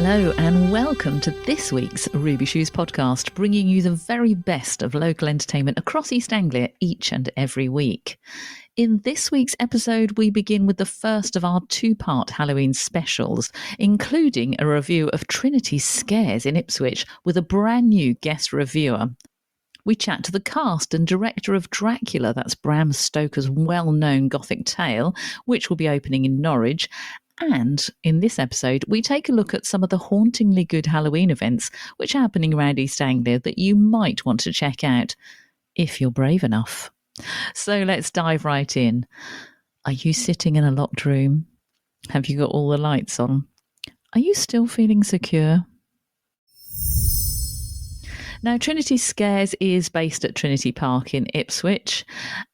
Hello and welcome to this week's Ruby Shoes podcast, bringing you the very best of local entertainment across East Anglia each and every week. In this week's episode, we begin with the first of our two-part Halloween specials, including a review of Trinity Scares in Ipswich with a brand new guest reviewer. We chat to the cast and director of Dracula, that's Bram Stoker's well-known Gothic tale, which will be opening in Norwich. And in this episode, we take a look at some of the hauntingly good Halloween events which are happening around East Anglia that you might want to check out, if you're brave enough. So let's dive right in. Are you sitting in a locked room? Have you got all the lights on? Are you still feeling secure? Now, Trinity Scares is based at Trinity Park in Ipswich,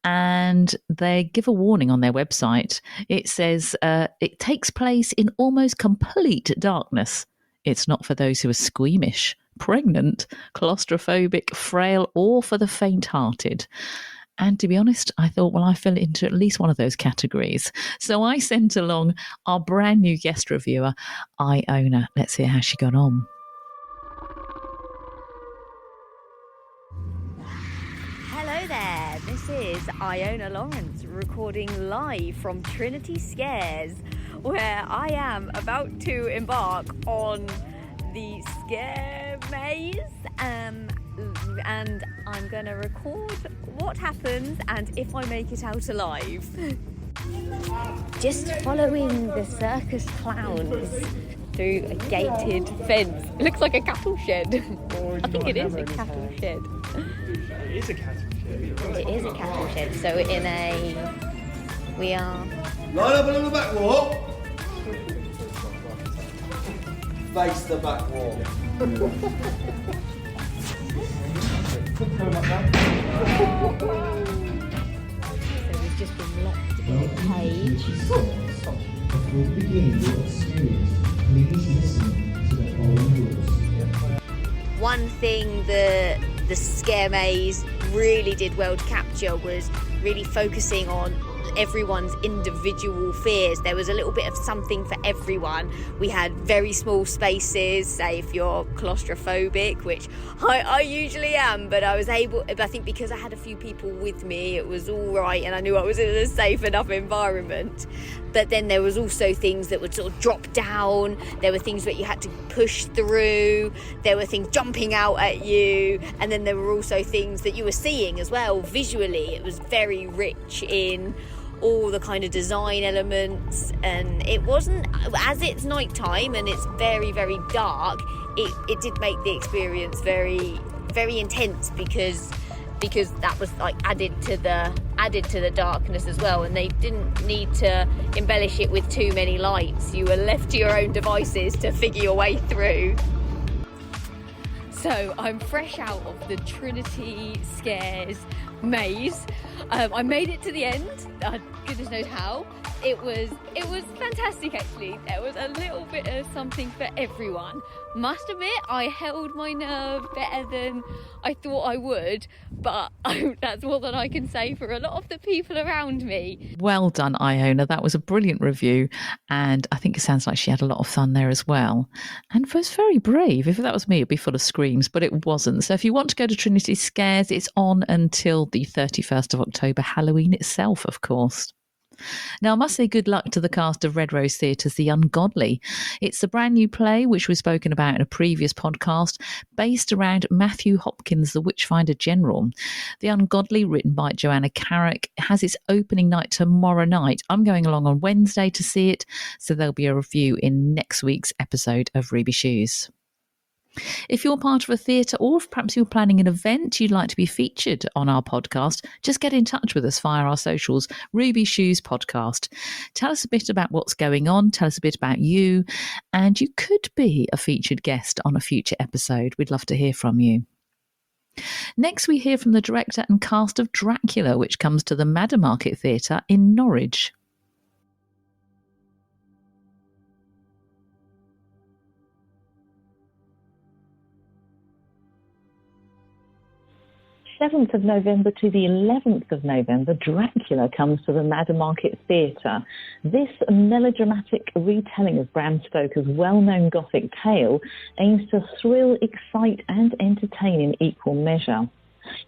and they give a warning on their website. It says it takes place in almost complete darkness. It's not for those who are squeamish, pregnant, claustrophobic, frail, or for the faint-hearted. And to be honest, I thought, well, I fell into at least one of those categories. So I sent along our brand new guest reviewer, Iona. Let's hear how she got on. Hello there, this is Iona Lawrence recording live from Trinity Scares, where I am about to embark on the scare maze, and I'm going to record what happens and if I make it out alive. Just following the circus clowns through a gated fence. It looks like a cattle shed. I think it is a cattle shed. It is a cattle shed. It is a cattle shed. So we are... Line up along the back wall. Face the back wall. So we've just been locked in a cage. Before beginning your experience, please listen to the following rules. One thing the scare maze really did well to capture was really focusing on everyone's individual fears. There was a little bit of something for everyone. We had very small spaces, say if you're claustrophobic, which I usually am, but I think because I had a few people with me, it was all right, and I knew I was in a safe enough environment. But then there was also things that would sort of drop down. There were things that you had to push through. There were things jumping out at you. And then there were also things that you were seeing as well visually. It was very rich in all the kind of design elements. And it wasn't, as it's nighttime and it's very, very dark, it did make the experience very, very intense because that was like added to the darkness as well, and they didn't need to embellish it with too many lights. You were left to your own devices to figure your way through. So I'm fresh out of the Trinity Scares maze. I made it to the end. Goodness knows how. It was fantastic actually. There was a little bit of something for everyone. Must admit, I held my nerve better than I thought I would, but that's more than I can say for a lot of the people around me. Well done, Iona. That was a brilliant review, and I think it sounds like she had a lot of fun there as well. And was very brave. If that was me, it'd be full of screams, but it wasn't. So if you want to go to Trinity Scares, it's on until the 31st of October, Halloween itself, of course. Now, I must say good luck to the cast of Red Rose Theatre's The Ungodly. It's a brand new play, which we've spoken about in a previous podcast, based around Matthew Hopkins, the Witchfinder General. The Ungodly, written by Joanna Carrick, has its opening night tomorrow night. I'm going along on Wednesday to see it, so there'll be a review in next week's episode of Ruby Shoes. If you're part of a theatre, or if perhaps you're planning an event you'd like to be featured on our podcast, just get in touch with us via our socials, Ruby Shoes Podcast. Tell us a bit about what's going on, tell us a bit about you, and you could be a featured guest on a future episode. We'd love to hear from you. Next, we hear from the director and cast of Dracula, which comes to the Madder Market Theatre in Norwich. 7th of November to the 11th of November, Dracula comes to the Madder Market Theatre. This melodramatic retelling of Bram Stoker's well-known Gothic tale aims to thrill, excite and entertain in equal measure.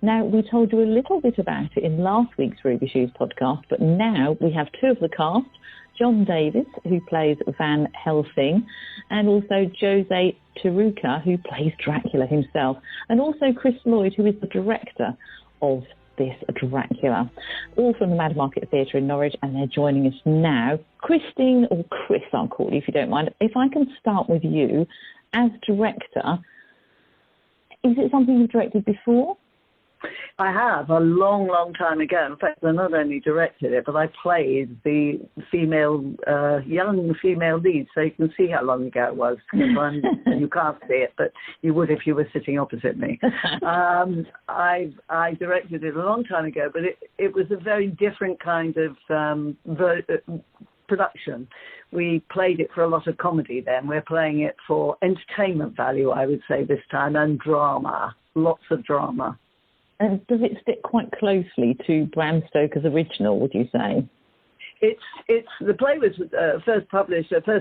Now, we told you a little bit about it in last week's Ruby Shoes podcast, but now we have two of the cast, John Davis, who plays Van Helsing, and also Jose Teruca, who plays Dracula himself, and also Chris Lloyd, who is the director of this Dracula, all from the Mad Market Theatre in Norwich, and they're joining us now. Christine, or Chris, I'll call you if you don't mind. If I can start with you, as director, is it something you've directed before? I have, a long, long time ago. In fact, I not only directed it, but I played the young female lead, so you can see how long ago it was. You can't see it, but you would if you were sitting opposite me. I directed it a long time ago, but it was a very different kind of production. We played it for a lot of comedy then. We're playing it for entertainment value, I would say, this time, and drama, lots of drama. And does it stick quite closely to Bram Stoker's original, would you say? It's the play was first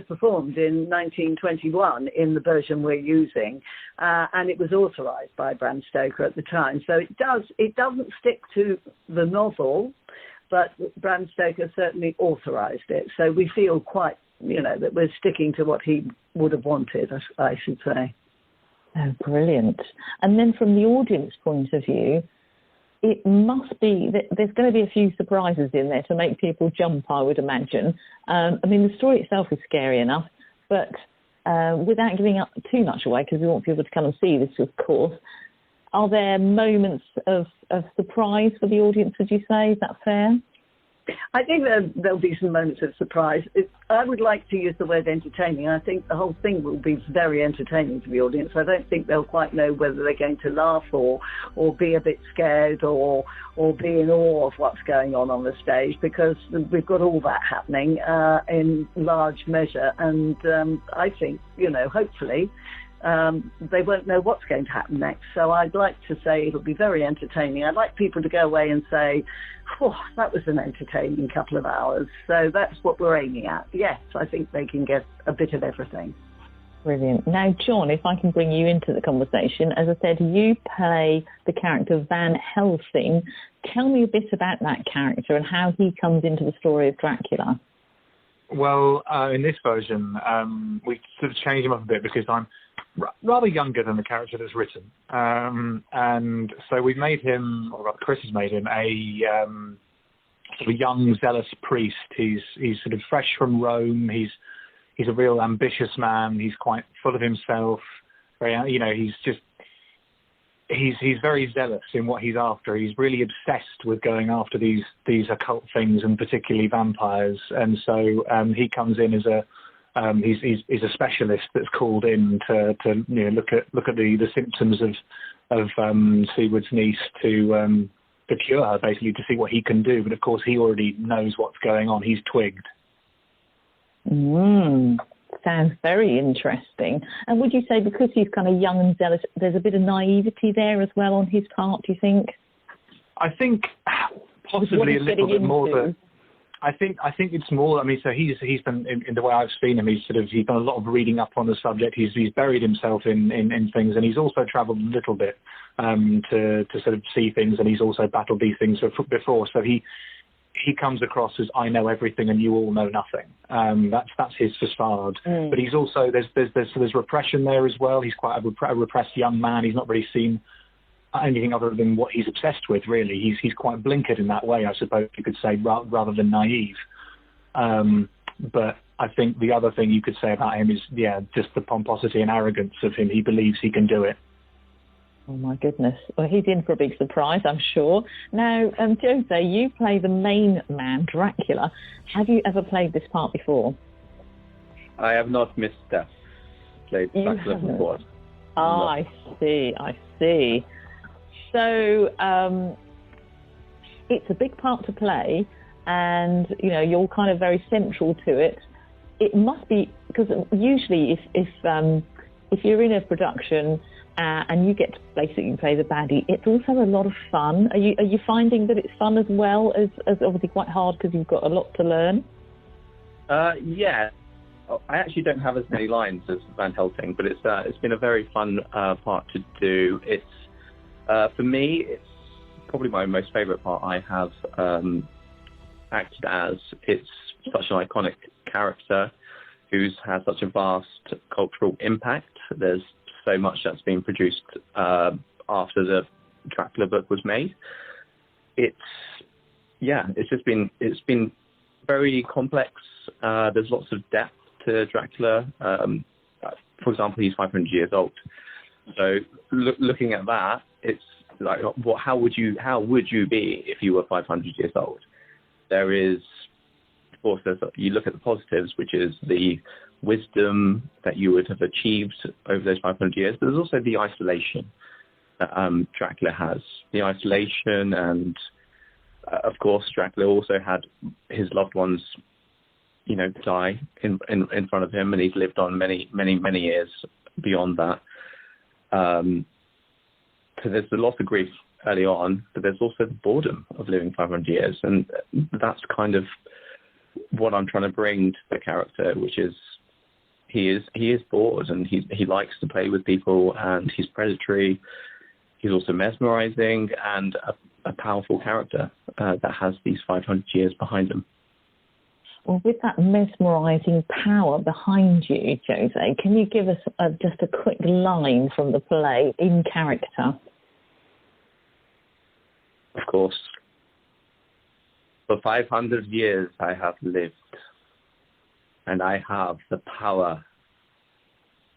performed in 1921 in the version we're using, and it was authorised by Bram Stoker at the time. So it doesn't stick to the novel, but Bram Stoker certainly authorised it. So we feel quite, that we're sticking to what he would have wanted, I should say. Oh, brilliant. And then from the audience point of view, it must be that there's going to be a few surprises in there to make people jump, I would imagine. The story itself is scary enough, but without giving up too much away, because we want people to come and see this, of course, are there moments of surprise for the audience, would you say? Is that fair? I think there'll be some moments of surprise. I would like to use the word entertaining. I think the whole thing will be very entertaining to the audience. I don't think they'll quite know whether they're going to laugh or be a bit scared or be in awe of what's going on the stage, because we've got all that happening in large measure. And I think, hopefully, they won't know what's going to happen next. So I'd like to say it'll be very entertaining. I'd like people to go away and say, that was an entertaining couple of hours. So that's what we're aiming at. Yes, I think they can get a bit of everything. Brilliant. Now, John, if I can bring you into the conversation, as I said, you play the character Van Helsing. Tell me a bit about that character and how he comes into the story of Dracula. Well, in this version, we sort of changed him up a bit because I'm rather younger than the character that's written. And so we've made him, or rather Chris has made him, a sort of young, zealous priest. He's sort of fresh from Rome. He's a real ambitious man. He's quite full of himself. He's very zealous in what he's after. He's really obsessed with going after these occult things, and particularly vampires. And so he comes in as he's a specialist that's called in to look at the symptoms of Seward's niece to cure her, basically, to see what he can do. But of course, he already knows what's going on. He's twigged. Sounds very interesting. And would you say because he's kind of young and zealous, there's a bit of naivety there as well on his part, do you think? I think possibly a little bit more, but I think it's more. I mean, so he's been in the way I've seen him. He's done a lot of reading up on the subject. He's buried himself in things, and he's also travelled a little bit to sort of see things, and he's also battled these things before. So he comes across as, I know everything and you all know nothing. That's his facade. But he's also there's repression there as well. He's quite a repressed young man. He's not really seen anything other than what he's obsessed with, really. He's quite blinkered in that way, I suppose you could say, rather than naive. But I think the other thing you could say about him is, just the pomposity and arrogance of him. He believes he can do it. Oh, my goodness. Well, he's in for a big surprise, I'm sure. Now, Jose, you play the main man, Dracula. Have you ever played this part before? I have not missed that. Played Dracula before. Ah, I see. So, it's a big part to play, and, you're kind of very central to it. It must be, because usually if you're in a production and you get to basically play the baddie. It's also a lot of fun. Are you finding that it's fun as well as obviously quite hard because you've got a lot to learn? Yeah. I actually don't have as many lines as Van Helsing, but it's been a very fun part to do. It's for me, it's probably my most favourite part I have acted as. It's such an iconic character who's had such a vast cultural impact. There's so much that's been produced after the Dracula book was made. It's been very complex. There's lots of depth to Dracula. For example, he's 500 years old. So looking at that, it's like, how would you be if you were 500 years old? There is, of course, you look at the positives, which is the wisdom that you would have achieved over those 500 years, but there's also the isolation that Dracula has. The isolation, and of course, Dracula also had his loved ones, die in front of him, and he's lived on many years beyond that. So there's a lot of grief early on, but there's also the boredom of living 500 years, and that's kind of what I'm trying to bring to the character, which is he is bored, and he likes to play with people, and he's predatory. He's also mesmerizing and a powerful character that has these 500 years behind him. Well, with that mesmerising power behind you, Jose, can you give us just a quick line from the play in character? Of course. For 500 years I have lived, and I have the power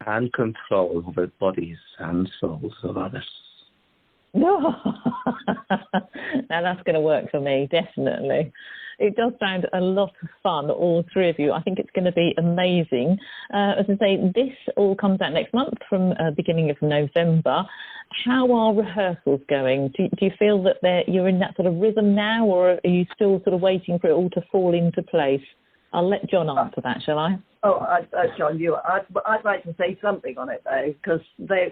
and control over bodies and souls of others. No. Now that's going to work for me, definitely. It does sound a lot of fun, all three of you. I think it's going to be amazing. As I say, this all comes out next month from beginning of November. How are rehearsals going? Do you feel that you're in that sort of rhythm now, or are you still sort of waiting for it all to fall into place? I'll let John answer that, shall I? John, I'd like to say something on it, though, because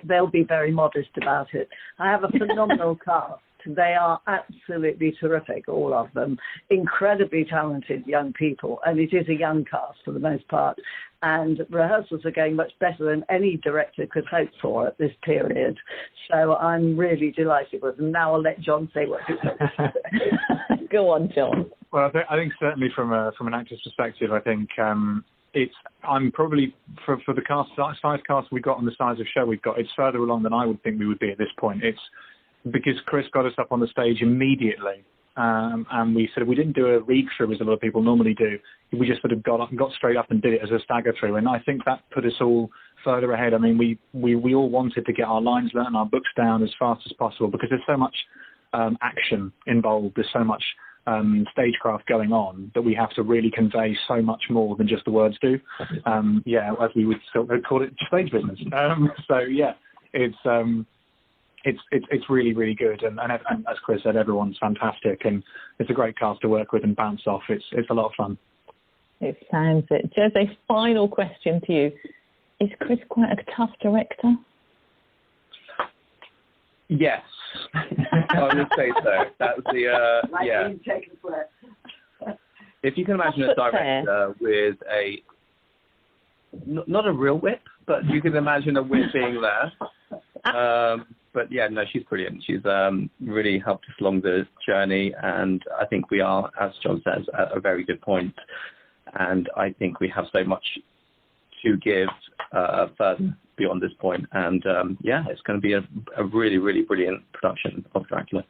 they'll be very modest about it. I have a phenomenal cast. They are absolutely terrific, all of them. Incredibly talented young people, and it is a young cast for the most part. And rehearsals are going much better than any director could hope for at this period. So I'm really delighted with them. Now I'll let John say what he thinks. Go on, John. Well, I think certainly from an actor's perspective, I think I'm probably, for the size cast we got and the size of show we've got, it's further along than I would think we would be at this point. It's because Chris got us up on the stage immediately, and we didn't do a read through as a lot of people normally do. We just sort of got straight up and did it as a stagger through, and I think that put us all further ahead. I mean, we all wanted to get our lines learned and our books down as fast as possible, because there's so much action involved. There's so much stagecraft going on that we have to really convey so much more than just the words do. As we would still call it, stage business. It's really, really good, and as Chris said, everyone's fantastic, and it's a great cast to work with and bounce off. It's a lot of fun. It sounds it. Jose, final question to you: is Chris quite a tough director? Yes, I would say so. That's the If you can imagine a director with not a real whip, but you can imagine a whip being there. But yeah, no, she's brilliant. She's really helped us along the journey, and I think we are, as John says, at a very good point. And I think we have so much to give further beyond this point. And it's going to be a really, really brilliant production of Dracula.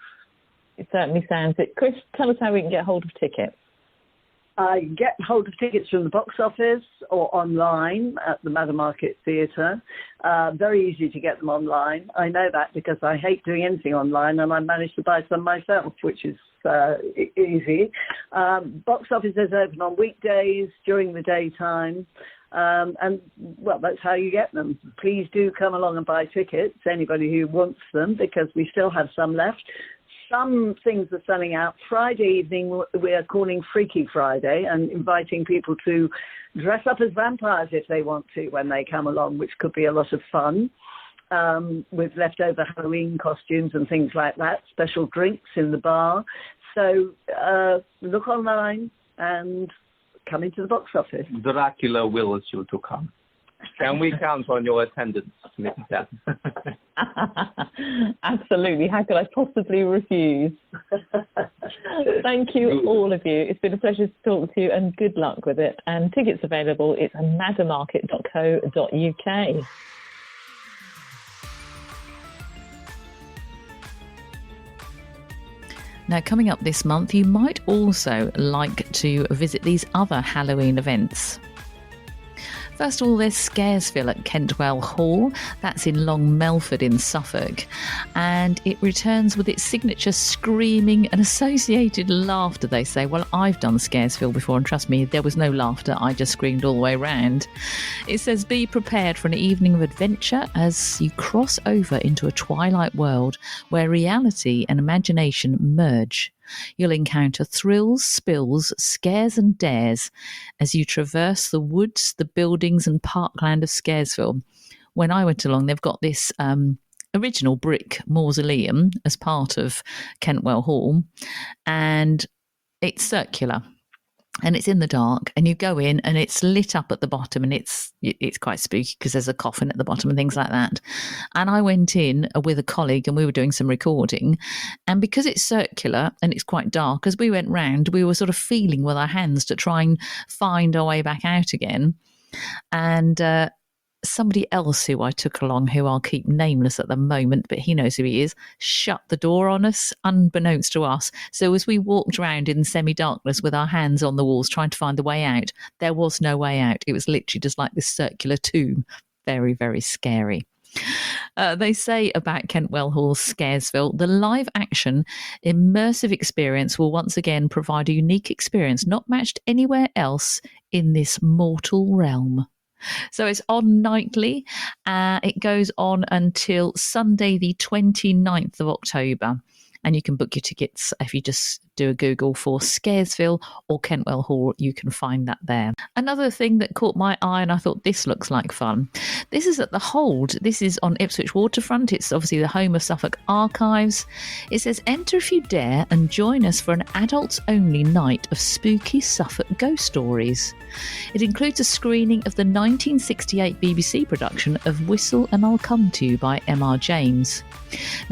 It certainly sounds it. Chris, tell us how we can get hold of tickets. Get hold of tickets from the box office or online at the Madam Market Theatre. Very easy to get them online. I know that because I hate doing anything online, and I managed to buy some myself, which is easy. Box office is open on weekdays during the daytime. That's how you get them. Please do come along and buy tickets, anybody who wants them, because we still have some left. Some things are selling out. Friday evening, we are calling Freaky Friday and inviting people to dress up as vampires if they want to when they come along, which could be a lot of fun. with leftover Halloween costumes and things like that, special drinks in the bar. So look online and come into the box office. Dracula wills you to come. Can we count on your attendance, Mrs. Dan? Absolutely. How could I possibly refuse? Thank you, all of you. It's been a pleasure to talk to you, and good luck with it. And tickets available. It's madamarket.co.uk. Now, coming up this month, you might also like to visit these other Halloween events. First of all, there's Scaresville at Kentwell Hall. That's in Long Melford in Suffolk. And it returns with its signature screaming and associated laughter, they say. Well, I've done Scaresville before, and trust me, there was no laughter. I just screamed all the way round. It says, be prepared for an evening of adventure as you cross over into a twilight world where reality and imagination merge. You'll encounter thrills, spills, scares and dares as you traverse the woods, the buildings and parkland of Scaresville. When I went along, they've got this original brick mausoleum as part of Kentwell Hall, and it's circular. And it's in the dark, and you go in and it's lit up at the bottom, and it's quite spooky because there's a coffin at the bottom and things like that. And I went in with a colleague and we were doing some recording, and because it's circular and it's quite dark, as we went round, we were sort of feeling with our hands to try and find our way back out again. And somebody else who I took along, who I'll keep nameless at the moment, but he knows who he is, shut the door on us, unbeknownst to us. So as we walked around in semi-darkness with our hands on the walls trying to find the way out, there was no way out. It was literally just like this circular tomb. Very, very scary. They say about Kentwell Hall's Scaresville, the live action immersive experience will once again provide a unique experience not matched anywhere else in this mortal realm. So it's on nightly. It goes on until Sunday, the 29th of October. And you can book your tickets if you just do a Google for Scaresville or Kentwell Hall. You can find that there. Another thing that caught my eye, and I thought this looks like fun. This is at the Hold. This is on Ipswich Waterfront. It's obviously the home of Suffolk Archives. It says, enter if you dare and join us for an adults-only night of spooky Suffolk ghost stories. It includes a screening of the 1968 BBC production of Whistle and I'll Come To You by M.R. James.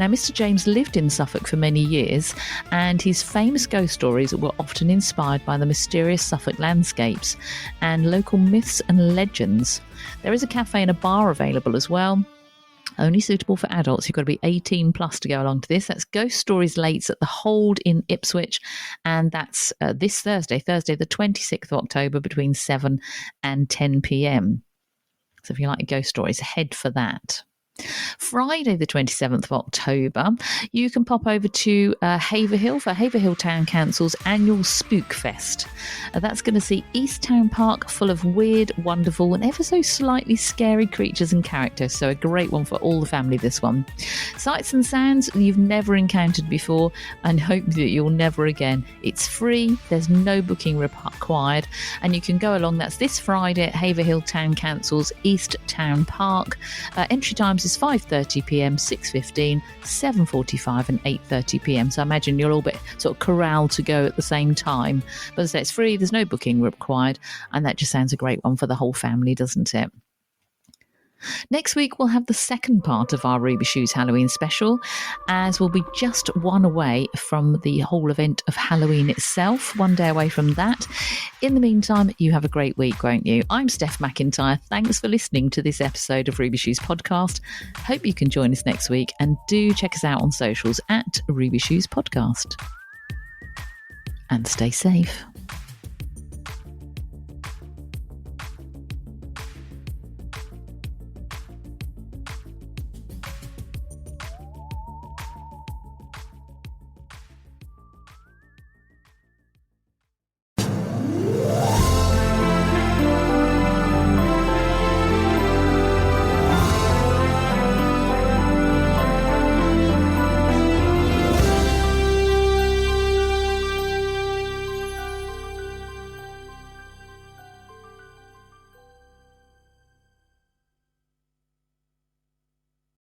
Now, Mr. James lived in Suffolk for many years, and his famous ghost stories were often inspired by the mysterious Suffolk landscapes and local myths and legends. There is a cafe and a bar available as well. Only suitable for adults. You've got to be 18 plus to go along to this. That's Ghost Stories Lates at the Hold in Ipswich, and that's this Thursday the 26th of October, between 7 and 10 p.m. So if you like ghost stories, head for that. Friday the 27th of October, you can pop over to Haverhill for Haverhill Town Council's annual Spook Fest. That's going to see East Town Park full of weird, wonderful and ever so slightly scary creatures and characters, so a great one for all the family, this one. Sights and sounds you've never encountered before and hope that you'll never again. It's free, there's no booking required, and you can go along. That's this Friday at Haverhill Town Council's East Town Park. Entry times is 5:30pm, 6:15, 7:45 and 8:30pm. So I imagine you're all a bit sort of corralled to go at the same time. But as I say, it's free, there's no booking required, and that just sounds a great one for the whole family, doesn't it? Next week, we'll have the second part of our Ruby Shoes Halloween special, as we'll be just one away from the whole event of Halloween itself, one day away from that. In the meantime, you have a great week, won't you? I'm Steph McIntyre. Thanks for listening to this episode of Ruby Shoes Podcast. Hope you can join us next week, and do check us out on socials at Ruby Shoes Podcast. And stay safe.